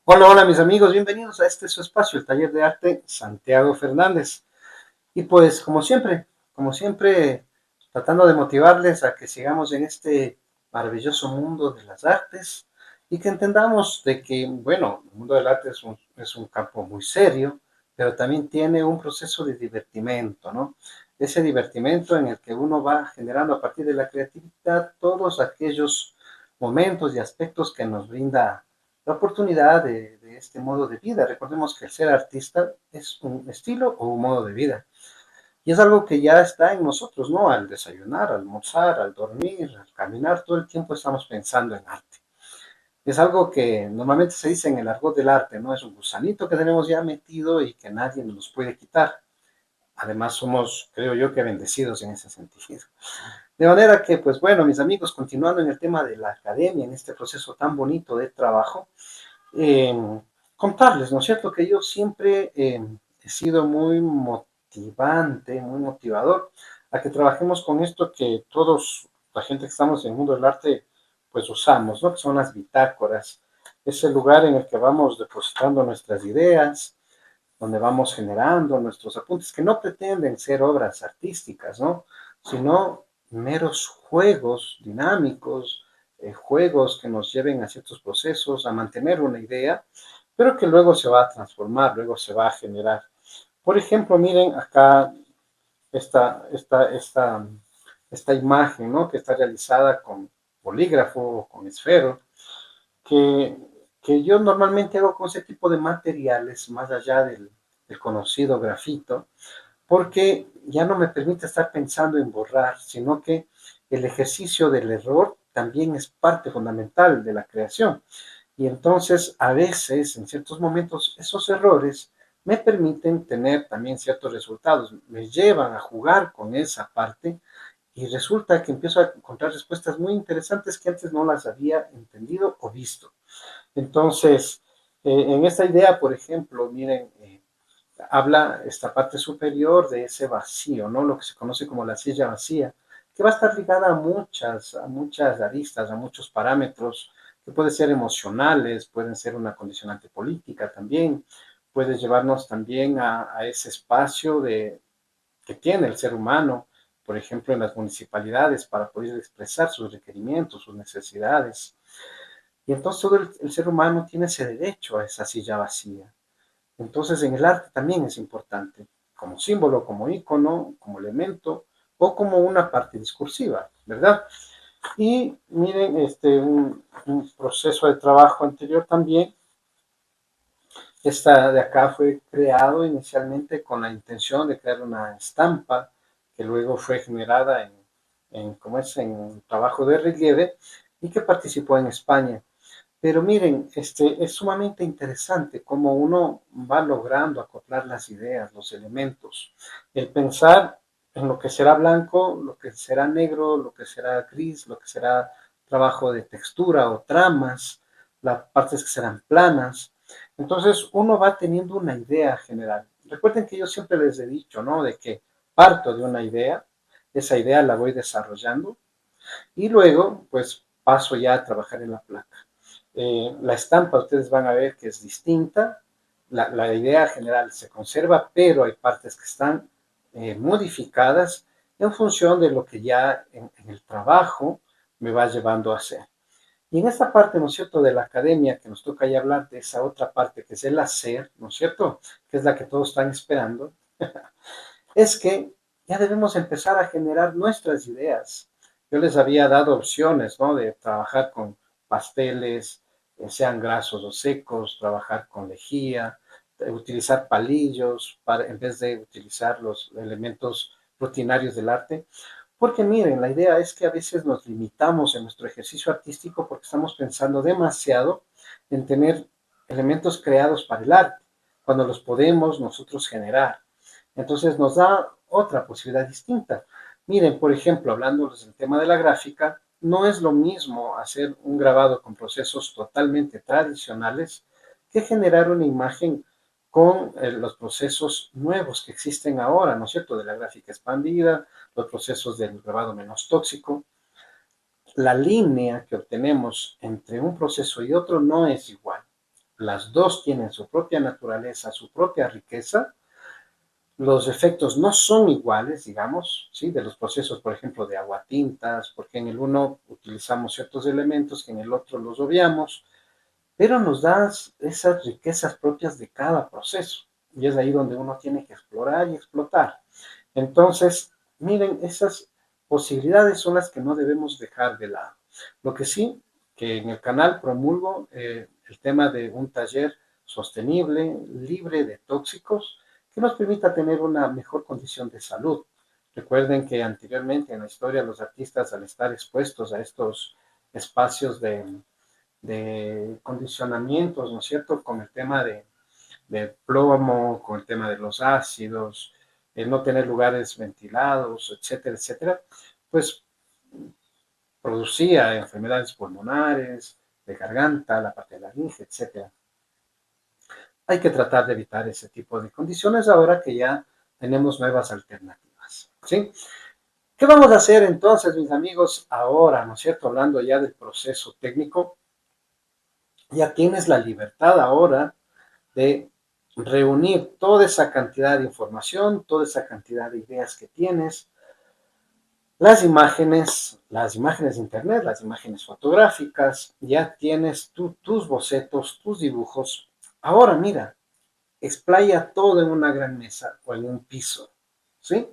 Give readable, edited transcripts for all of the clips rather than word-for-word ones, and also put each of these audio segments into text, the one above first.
Hola, hola mis amigos, bienvenidos a este su espacio, el taller de arte Santiago Fernández. Y pues como siempre, tratando de motivarles a que sigamos en este maravilloso mundo de las artes y que entendamos de que, bueno, el mundo del arte es un campo muy serio, pero también tiene un proceso de divertimento, ¿no? Ese divertimento en el que uno va generando a partir de la creatividad todos aquellos momentos y aspectos que nos brinda la oportunidad de este modo de vida. Recordemos que el ser artista es un estilo o un modo de vida. Y es algo que ya está en nosotros, ¿no? Al desayunar, al almorzar, al dormir, al caminar, todo el tiempo estamos pensando en arte. Es algo que normalmente se dice en el argot del arte, ¿no? Es un gusanito que tenemos ya metido y que nadie nos puede quitar. Además, somos, creo yo, que bendecidos en ese sentido. De manera que, pues bueno, mis amigos, continuando en el tema de la academia, en este proceso tan bonito de trabajo, eh, contarles, ¿no es cierto?, que yo siempre he sido muy motivante, muy motivador a que trabajemos con esto que todos, la gente que estamos en el mundo del arte, pues usamos, ¿no? Que son las bitácoras. Es el lugar en el que vamos depositando nuestras ideas, donde vamos generando nuestros apuntes, que no pretenden ser obras artísticas, ¿no? Sino meros juegos dinámicos, juegos que nos lleven a ciertos procesos, a mantener una idea, pero que luego se va a transformar, luego se va a generar. Por ejemplo, miren acá esta imagen, ¿no? Que está realizada con bolígrafo o con esfero, que, que yo normalmente hago con ese tipo de materiales, más allá del conocido grafito, porque ya no me permite estar pensando en borrar, sino que el ejercicio del error también es parte fundamental de la creación. Y entonces, a veces, en ciertos momentos, esos errores me permiten tener también ciertos resultados, me llevan a jugar con esa parte y resulta que empiezo a encontrar respuestas muy interesantes que antes no las había entendido o visto. Entonces, en esta idea, por ejemplo, miren, habla esta parte superior de ese vacío, ¿no? Lo que se conoce como la silla vacía, que va a estar ligada a muchas aristas, a muchos parámetros, que pueden ser emocionales, pueden ser una condicionante política también, puede llevarnos también a ese espacio que tiene el ser humano, por ejemplo, en las municipalidades, para poder expresar sus requerimientos, sus necesidades. Y entonces todo el ser humano tiene ese derecho a esa silla vacía. Entonces en el arte también es importante, como símbolo, como ícono, como elemento o como una parte discursiva, ¿verdad? Y miren, un proceso de trabajo anterior también, esta de acá fue creado inicialmente con la intención de crear una estampa que luego fue generada ¿cómo es? En un trabajo de relieve y que participó en España. Pero miren, es sumamente interesante cómo uno va logrando acoplar las ideas, los elementos, el pensar en lo que será blanco, lo que será negro, lo que será gris, lo que será trabajo de textura o tramas, las partes que serán planas. Entonces uno va teniendo una idea general. Recuerden que yo siempre les he dicho, ¿no? De que parto de una idea, esa idea la voy desarrollando y luego pues paso ya a trabajar en la placa. La estampa ustedes van a ver que es distinta, la idea general se conserva, pero hay partes que están modificadas en función de lo que ya en el trabajo me va llevando a hacer. Y en esta parte, ¿no es cierto?, de la academia, que nos toca ya hablar de esa otra parte que es el hacer, ¿no es cierto?, que es la que todos están esperando, es que ya debemos empezar a generar nuestras ideas. Yo les había dado opciones, ¿no? De trabajar con pasteles, sean grasos o secos, trabajar con lejía, utilizar palillos en vez de utilizar los elementos rutinarios del arte. Porque miren, la idea es que a veces nos limitamos en nuestro ejercicio artístico porque estamos pensando demasiado en tener elementos creados para el arte, cuando los podemos nosotros generar. Entonces nos da otra posibilidad distinta. Miren, por ejemplo, hablando del tema de la gráfica, no es lo mismo hacer un grabado con procesos totalmente tradicionales que generar una imagen con los procesos nuevos que existen ahora, ¿no es cierto? De la gráfica expandida, los procesos del grabado menos tóxico. La línea que obtenemos entre un proceso y otro no es igual. las dos tienen su propia naturaleza, su propia riqueza. Los efectos no son iguales, digamos, ¿sí? De los procesos, por ejemplo, de aguatintas, porque en el uno utilizamos ciertos elementos que en el otro los obviamos, pero nos da esas riquezas propias de cada proceso. Y es ahí donde uno tiene que explorar y explotar. Entonces, miren, esas posibilidades son las que no debemos dejar de lado. Lo que sí, que en el canal promulgo el tema de un taller sostenible, libre de tóxicos, que nos permita tener una mejor condición de salud. Recuerden que anteriormente en la historia los artistas al estar expuestos a estos espacios de condicionamientos, ¿no es cierto?, con el tema de plomo, con el tema de los ácidos, el no tener lugares ventilados, etcétera, etcétera, pues producía enfermedades pulmonares, de garganta, la parte de la laringe, etcétera. Hay que tratar de evitar ese tipo de condiciones ahora que ya tenemos nuevas alternativas, ¿sí? ¿Qué vamos a hacer entonces, mis amigos, ahora, ¿no es cierto? Hablando ya del proceso técnico, ya tienes la libertad ahora de reunir toda esa cantidad de información, toda esa cantidad de ideas que tienes, las imágenes de internet, las imágenes fotográficas, ya tienes tus bocetos, tus dibujos. Ahora mira, explaya todo en una gran mesa o en un piso, ¿sí?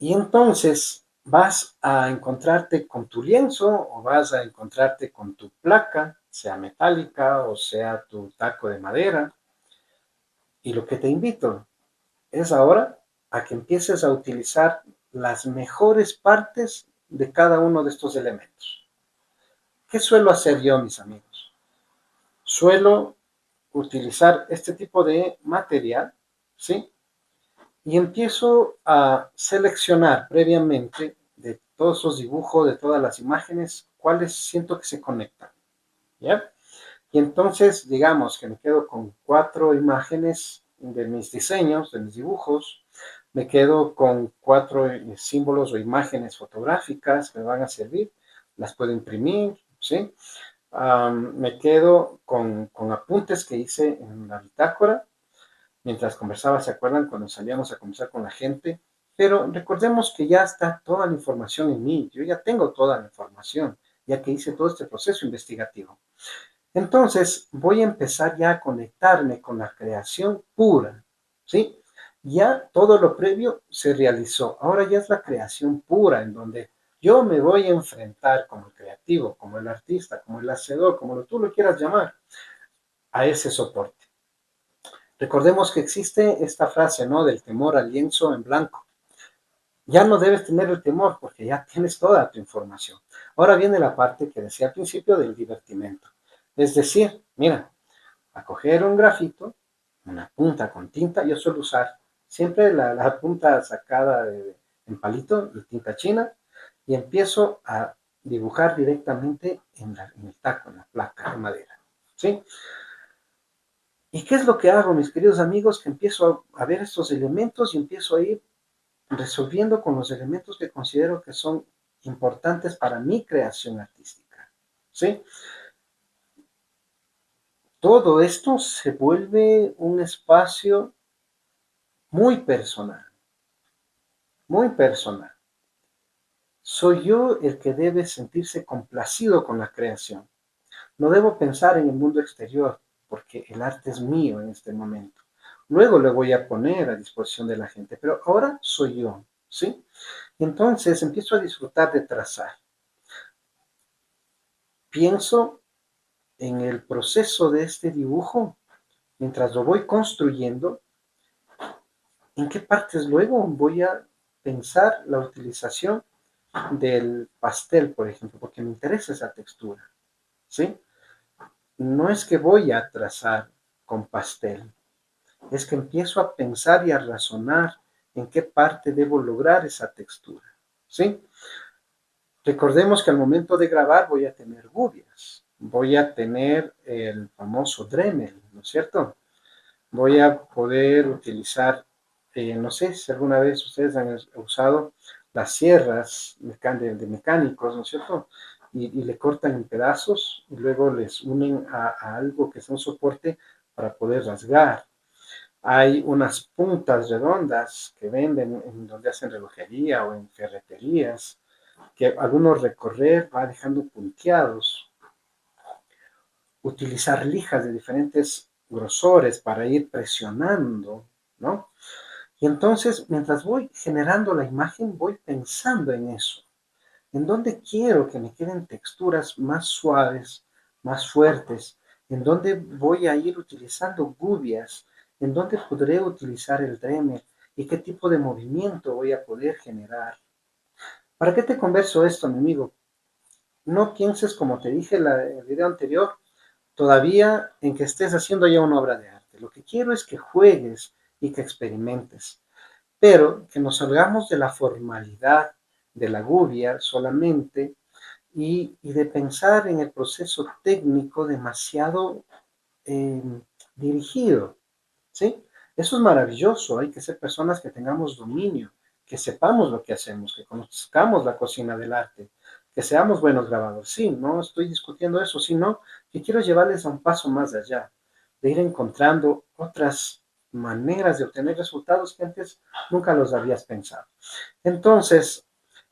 Y entonces vas a encontrarte con tu lienzo o vas a encontrarte con tu placa, sea metálica o sea tu taco de madera. Y lo que te invito es ahora a que empieces a utilizar las mejores partes de cada uno de estos elementos. ¿Qué suelo hacer yo, mis amigos? Suelo utilizar este tipo de material, ¿sí? Y empiezo a seleccionar previamente de todos esos dibujos, de todas las imágenes, cuáles siento que se conectan, ¿ya? Y entonces, digamos que me quedo con 4 imágenes de mis diseños, de mis dibujos, me quedo con 4 símbolos o imágenes fotográficas que me van a servir, las puedo imprimir, ¿sí? Me quedo con apuntes que hice en la bitácora, mientras conversaba, ¿se acuerdan? Cuando salíamos a conversar con la gente, pero recordemos que ya está toda la información en mí, yo ya tengo toda la información, ya que hice todo este proceso investigativo. Entonces voy a empezar ya a conectarme con la creación pura, ¿sí? Ya todo lo previo se realizó. Ahora ya es la creación pura en donde yo me voy a enfrentar como el creativo, como el artista, como el hacedor, como tú lo quieras llamar, a ese soporte. Recordemos que existe esta frase, ¿no? Del temor al lienzo en blanco. Ya no debes tener el temor porque ya tienes toda tu información. Ahora viene la parte que decía al principio del divertimento. Es decir, mira, a coger un grafito, una punta con tinta, yo suelo usar siempre la punta sacada en palito y tinta china y empiezo a dibujar directamente en el taco, en la placa de madera, ¿sí? ¿Y qué es lo que hago, mis queridos amigos? Que empiezo a ver estos elementos y empiezo a ir resolviendo con los elementos que considero que son importantes para mi creación artística, ¿sí? Todo esto se vuelve un espacio muy personal, muy personal. Soy yo el que debe sentirse complacido con la creación. No debo pensar en el mundo exterior, porque el arte es mío en este momento. Luego le voy a poner a disposición de la gente, pero ahora soy yo, ¿sí? Entonces empiezo a disfrutar de trazar. Pienso en el proceso de este dibujo, mientras lo voy construyendo, en qué partes luego voy a pensar la utilización del pastel, por ejemplo, porque me interesa esa textura, ¿sí? No es que voy a trazar con pastel, es que empiezo a pensar y a razonar en qué parte debo lograr esa textura, ¿sí? Recordemos que al momento de grabar voy a tener gubias, voy a tener el famoso Dremel, ¿no es cierto? Voy a poder utilizar, no sé si alguna vez ustedes han usado las sierras de mecánicos, ¿no es cierto? y le cortan en pedazos y luego les unen a algo que es un soporte para poder rasgar. Hay unas puntas redondas que venden en donde hacen relojería o en ferreterías, que algunos recorrer va dejando punteados. Utilizar lijas de diferentes grosores para ir presionando, ¿no? Y entonces, mientras voy generando la imagen, voy pensando en eso. ¿En dónde quiero que me queden texturas más suaves, más fuertes? ¿En dónde voy a ir utilizando gubias? ¿En dónde podré utilizar el Dremel? ¿Y qué tipo de movimiento voy a poder generar? ¿Para qué te converso esto, mi amigo? No pienses, como te dije en el video anterior, todavía en que estés haciendo ya una obra de arte. Lo que quiero es que juegues y que experimentes, pero que nos salgamos de la formalidad de la gubia solamente y de pensar en el proceso técnico demasiado eh, dirigido, ¿sí? Eso es maravilloso, hay que ser personas que tengamos dominio, que sepamos lo que hacemos, que conozcamos la cocina del arte, que seamos buenos grabadores. Sí, no estoy discutiendo eso, sino que quiero llevarles a un paso más allá, de ir encontrando otras maneras de obtener resultados que antes nunca los habías pensado. Entonces,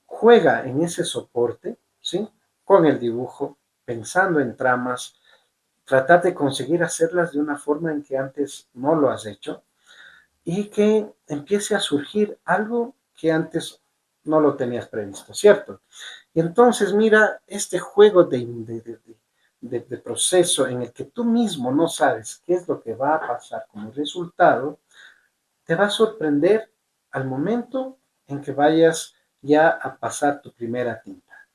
juega en ese soporte, ¿sí? Con el dibujo, pensando en tramas, tratar de conseguir hacerlas de una forma en que antes no lo has hecho y que empiece a surgir algo que antes no lo tenías previsto, ¿cierto? Y entonces mira este juego de proceso en el que tú mismo no sabes qué es lo que va a pasar como resultado, te va a sorprender al momento en que vayas ya a pasar tu primera tinta,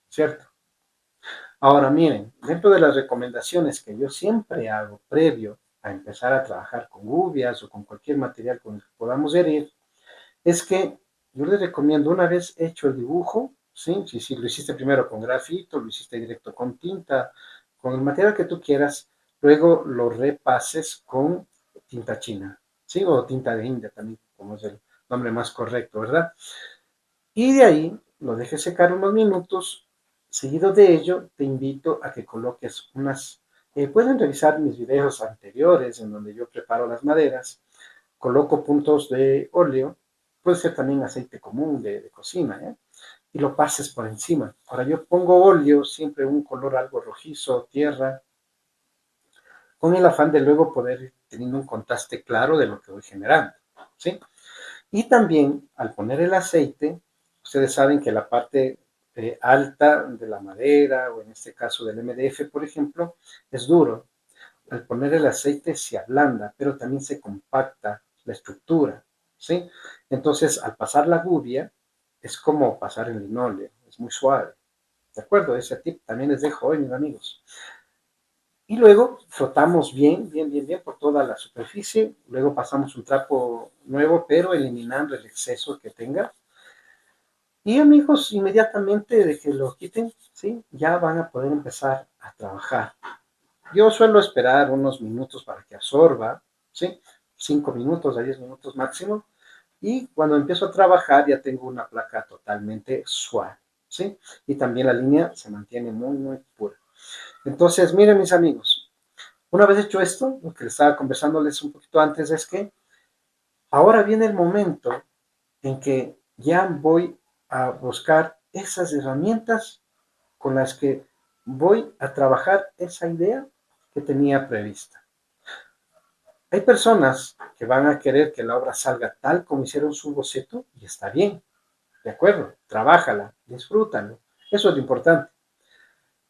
¿cierto? Ahora miren, dentro de las recomendaciones que yo siempre hago previo a empezar a trabajar con gubias o con cualquier material con el que podamos herir, es que yo les recomiendo una vez hecho el dibujo, ¿sí? Si lo hiciste primero con grafito, lo hiciste directo con tinta, con el material que tú quieras, luego lo repases con tinta china, ¿sí? O tinta de India también, como es el nombre más correcto, ¿verdad? Y de ahí lo dejes secar unos minutos. Seguido de ello, te invito a que coloques pueden revisar mis videos anteriores en donde yo preparo las maderas, coloco puntos de óleo, puede ser también aceite común de cocina, ¿eh? Y lo pases por encima. Ahora yo pongo óleo, siempre un color algo rojizo, tierra, con el afán de luego poder ir teniendo un contraste claro de lo que voy generando, ¿sí? Y también al poner el aceite, ustedes saben que la parte alta de la madera, o en este caso del MDF, por ejemplo, es duro. Al poner el aceite se ablanda, pero también se compacta la estructura, ¿sí? Entonces, al pasar la gubia, es como pasar el linóleo, es muy suave. ¿De acuerdo? Ese tip también les dejo hoy, mis amigos. Y luego frotamos bien, bien, bien, bien por toda la superficie. Luego pasamos un trapo nuevo, pero eliminando el exceso que tenga. Y amigos, inmediatamente de que lo quiten, ¿sí? Ya van a poder empezar a trabajar. Yo suelo esperar unos minutos para que absorba, ¿sí? 5 minutos a 10 minutos máximo. Y cuando empiezo a trabajar ya tengo una placa totalmente suave, ¿sí? Y también la línea se mantiene muy, muy pura. Entonces, miren mis amigos, una vez hecho esto, lo que les estaba conversándoles un poquito antes es que ahora viene el momento en que ya voy a buscar esas herramientas con las que voy a trabajar esa idea que tenía prevista. Hay personas que van a querer que la obra salga tal como hicieron su boceto y está bien, de acuerdo, trabájala, disfrútalo, eso es lo importante.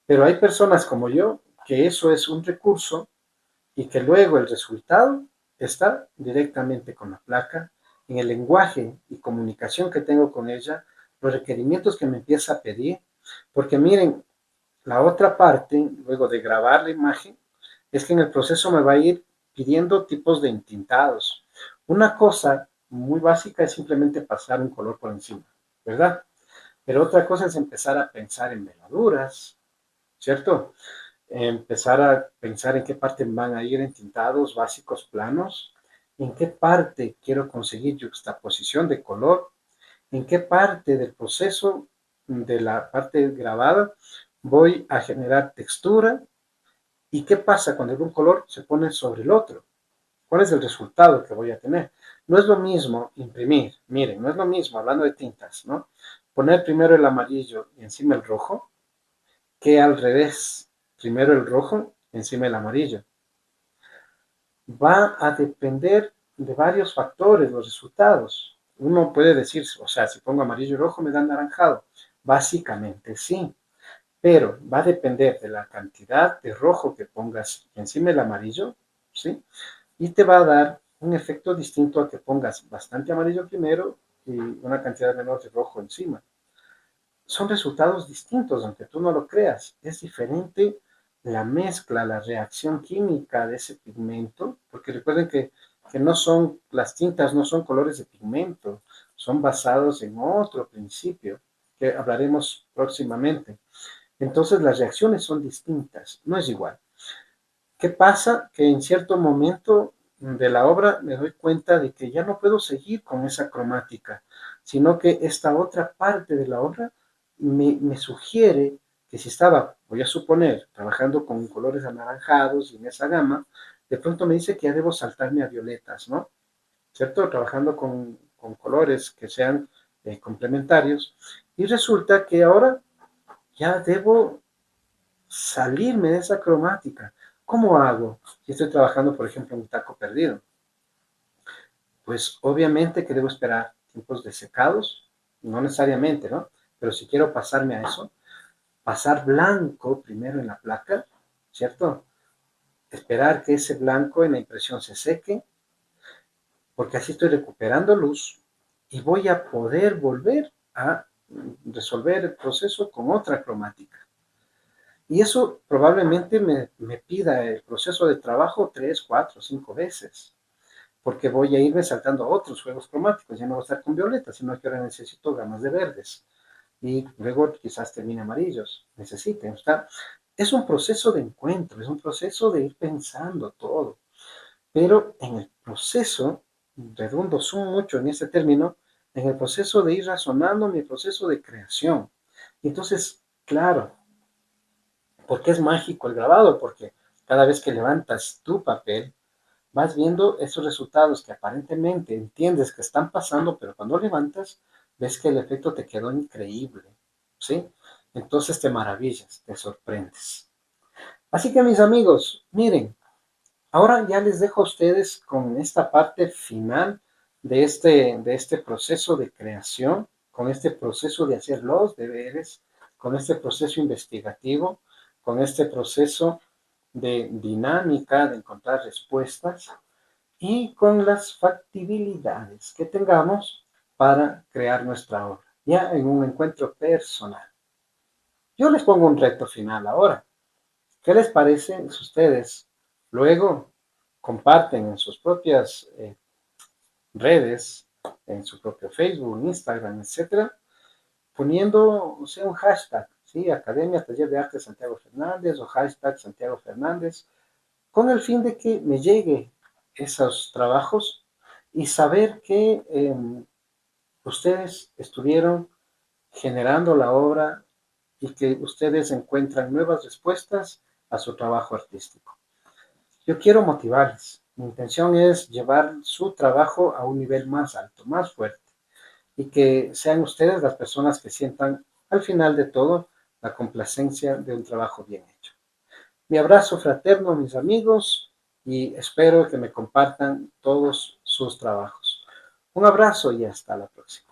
Pero hay personas como yo que eso es un recurso y que luego el resultado está directamente con la placa, en el lenguaje y comunicación que tengo con ella, los requerimientos que me empieza a pedir, porque miren, la otra parte, luego de grabar la imagen, es que en el proceso me va a ir pidiendo tipos de entintados. Una cosa muy básica es simplemente pasar un color por encima, ¿verdad? Pero otra cosa es empezar a pensar en veladuras, ¿cierto? Empezar a pensar en qué parte van a ir entintados básicos planos, en qué parte quiero conseguir juxtaposición de color, en qué parte del proceso de la parte grabada voy a generar textura. ¿Y qué pasa cuando un color se pone sobre el otro? ¿Cuál es el resultado que voy a tener? No es lo mismo imprimir, miren, no es lo mismo, hablando de tintas, ¿no? Poner primero el amarillo y encima el rojo, que al revés, primero el rojo y encima el amarillo. Va a depender de varios factores los resultados. Uno puede decir, o sea, si pongo amarillo y rojo me da naranjado. Básicamente sí, pero va a depender de la cantidad de rojo que pongas encima del amarillo, ¿sí? Y te va a dar un efecto distinto a que pongas bastante amarillo primero y una cantidad menor de rojo encima. Son resultados distintos, aunque tú no lo creas. Es diferente la mezcla, la reacción química de ese pigmento, porque recuerden que no son, las tintas no son colores de pigmento, son basados en otro principio que hablaremos próximamente. Entonces las reacciones son distintas, no es igual. ¿Qué pasa? Que en cierto momento de la obra me doy cuenta de que ya no puedo seguir con esa cromática, sino que esta otra parte de la obra me sugiere que si estaba, voy a suponer, trabajando con colores anaranjados y en esa gama, de pronto me dice que ya debo saltarme a violetas, ¿no? ¿Cierto? Trabajando con colores que sean complementarios. Y resulta que ahora ya debo salirme de esa cromática. ¿Cómo hago si estoy trabajando, por ejemplo, en un taco perdido? Pues obviamente que debo esperar tiempos de secados, no necesariamente, ¿no? Pero si quiero pasarme a eso, pasar blanco primero en la placa, ¿cierto? Esperar que ese blanco en la impresión se seque, porque así estoy recuperando luz y voy a poder volver a resolver el proceso con otra cromática. Y eso probablemente me pida el proceso de trabajo 3, 4, 5 veces, porque voy a irme saltando a otros juegos cromáticos. Ya no voy a estar con violetas, sino que ahora necesito gamas de verdes. Y luego quizás termine amarillos. Necesiten. O sea, es un proceso de encuentro, es un proceso de ir pensando todo. Pero en el proceso, redundo mucho en este término, en el proceso de ir razonando, mi proceso de creación. Y entonces, claro, ¿por qué es mágico el grabado? Porque cada vez que levantas tu papel, vas viendo esos resultados que aparentemente entiendes que están pasando, pero cuando levantas, ves que el efecto te quedó increíble, ¿sí? Entonces te maravillas, te sorprendes. Así que mis amigos, miren, ahora ya les dejo a ustedes con esta parte final de este proceso de creación, con este proceso de hacer los deberes, con este proceso investigativo, con este proceso de dinámica, de encontrar respuestas y con las factibilidades que tengamos para crear nuestra obra, ya en un encuentro personal. Yo les pongo un reto final ahora. ¿Qué les parece si ustedes luego comparten en sus propias redes, en su propio Facebook, Instagram, etcétera, poniendo, o sea, un hashtag, ¿sí? Academia Taller de Arte Santiago Fernández o hashtag Santiago Fernández, con el fin de que me llegue esos trabajos y saber que ustedes estuvieron generando la obra y que ustedes encuentran nuevas respuestas a su trabajo artístico. Yo quiero motivarles. Mi intención es llevar su trabajo a un nivel más alto, más fuerte, y que sean ustedes las personas que sientan al final de todo la complacencia de un trabajo bien hecho. Mi abrazo fraterno, mis amigos, y espero que me compartan todos sus trabajos. Un abrazo y hasta la próxima.